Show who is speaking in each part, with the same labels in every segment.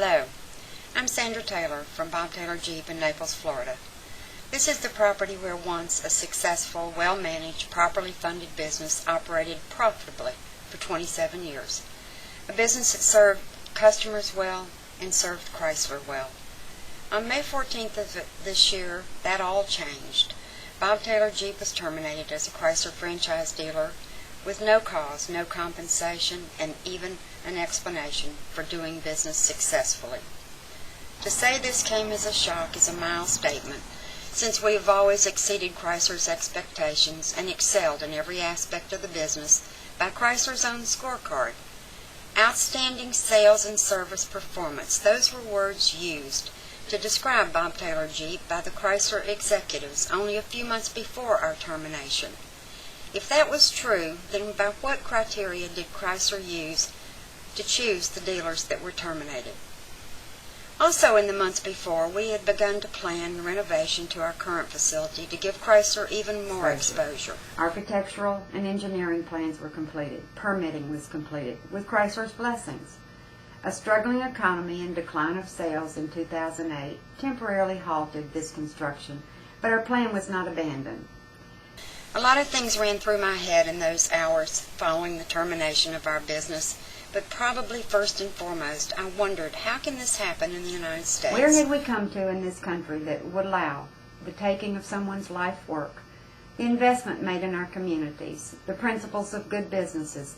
Speaker 1: Hello, I'm Sandra Taylor from Bob Taylor Jeep in Naples, Florida. This is the property where once a successful, well-managed, properly funded business operated profitably for 27 years. A business that served customers well and served Chrysler well. On May 14th of this year, that all changed. Bob Taylor Jeep was terminated as a Chrysler franchise dealer with no cause, no compensation, and even an explanation for doing business successfully. To say this came as a shock is a mild statement, since we have always exceeded Chrysler's expectations and excelled in every aspect of the business by Chrysler's own scorecard. Outstanding sales and service performance, those were words used to describe Bob Taylor Jeep by the Chrysler executives only a few months before our termination. If that was true, then by what criteria did Chrysler use to choose the dealers that were terminated? Also in the months before, we had begun to plan renovation to our current facility to give Chrysler even more exposure.
Speaker 2: Architectural and engineering plans were completed. Permitting was completed, with Chrysler's blessings. A struggling economy and decline of sales in 2008 temporarily halted this construction, but our plan was not abandoned.
Speaker 1: A lot of things ran through my head in those hours following the termination of our business, but probably first and foremost, I wondered, how can this happen in the United States?
Speaker 2: Where had we come to in this country that would allow the taking of someone's life work, the investment made in our communities, the principles of good businesses,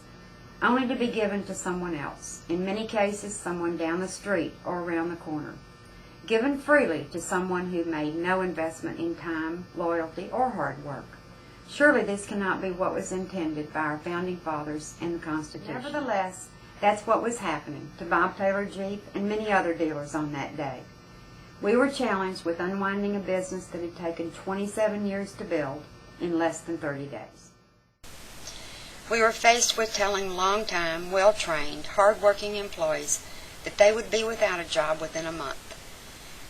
Speaker 2: only to be given to someone else, in many cases someone down the street or around the corner, given freely to someone who made no investment in time, loyalty, or hard work? Surely this cannot be what was intended by our founding fathers and the Constitution. Nevertheless, that's what was happening to Bob Taylor Jeep and many other dealers on that day. We were challenged with unwinding a business that had taken 27 years to build in less than 30 days.
Speaker 1: We were faced with telling long-time, well-trained, hard-working employees that they would be without a job within a month.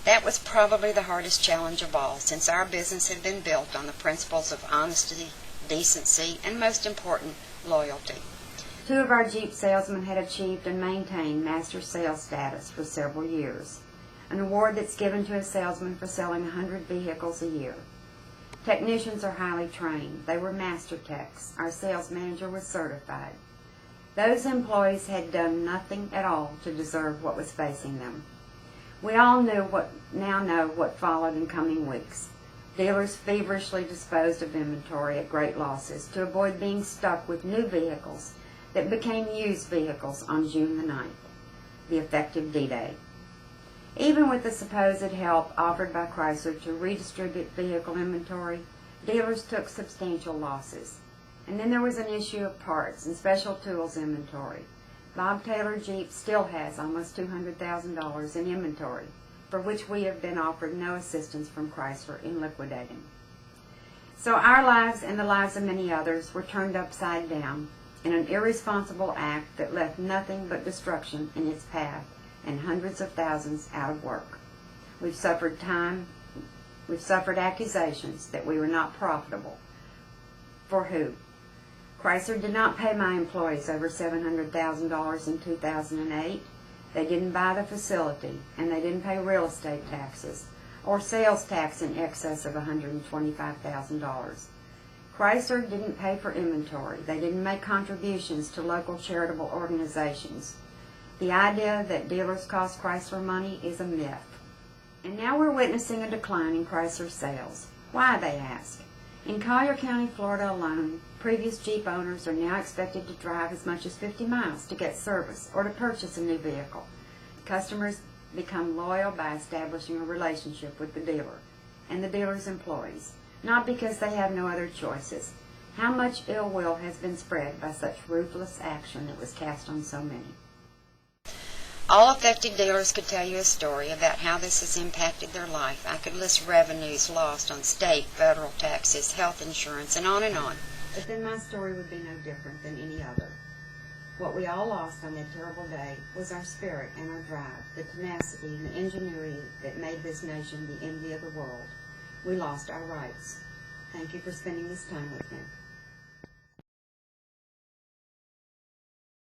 Speaker 1: That was probably the hardest challenge of all, since our business had been built on the principles of honesty, decency, and most important, loyalty.
Speaker 2: 2 of our Jeep salesmen had achieved and maintained master sales status for several years, an award that's given to a salesman for selling 100 vehicles a year. Technicians are highly trained. They were master techs. Our sales manager was certified. Those employees had done nothing at all to deserve what was facing them. We all now know what followed in coming weeks. Dealers feverishly disposed of inventory at great losses to avoid being stuck with new vehicles that became used vehicles on June the 9th, the effective D-Day. Even with the supposed help offered by Chrysler to redistribute vehicle inventory, dealers took substantial losses. And then there was an issue of parts and special tools inventory. Bob Taylor Jeep still has almost $200,000 in inventory, for which we have been offered no assistance from Chrysler in liquidating. So our lives and the lives of many others were turned upside down in an irresponsible act that left nothing but destruction in its path and hundreds of thousands out of work. We've suffered accusations that we were not profitable. For who? Chrysler did not pay my employees over $700,000 in 2008. They didn't buy the facility, and they didn't pay real estate taxes or sales tax in excess of $125,000. Chrysler didn't pay for inventory. They didn't make contributions to local charitable organizations. The idea that dealers cost Chrysler money is a myth. And now we're witnessing a decline in Chrysler sales. Why, they ask? In Collier County, Florida alone, previous Jeep owners are now expected to drive as much as 50 miles to get service or to purchase a new vehicle. Customers become loyal by establishing a relationship with the dealer and the dealer's employees, not because they have no other choices. How much ill will has been spread by such ruthless action that was cast on so many?
Speaker 1: All affected dealers could tell you a story about how this has impacted their life. I could list revenues lost on state, federal taxes, health insurance, and on and on.
Speaker 2: But then my story would be no different than any other. What we all lost on that terrible day was our spirit and our drive, the tenacity and the ingenuity that made this nation the envy of the world. We lost our rights. Thank you for spending this time with me.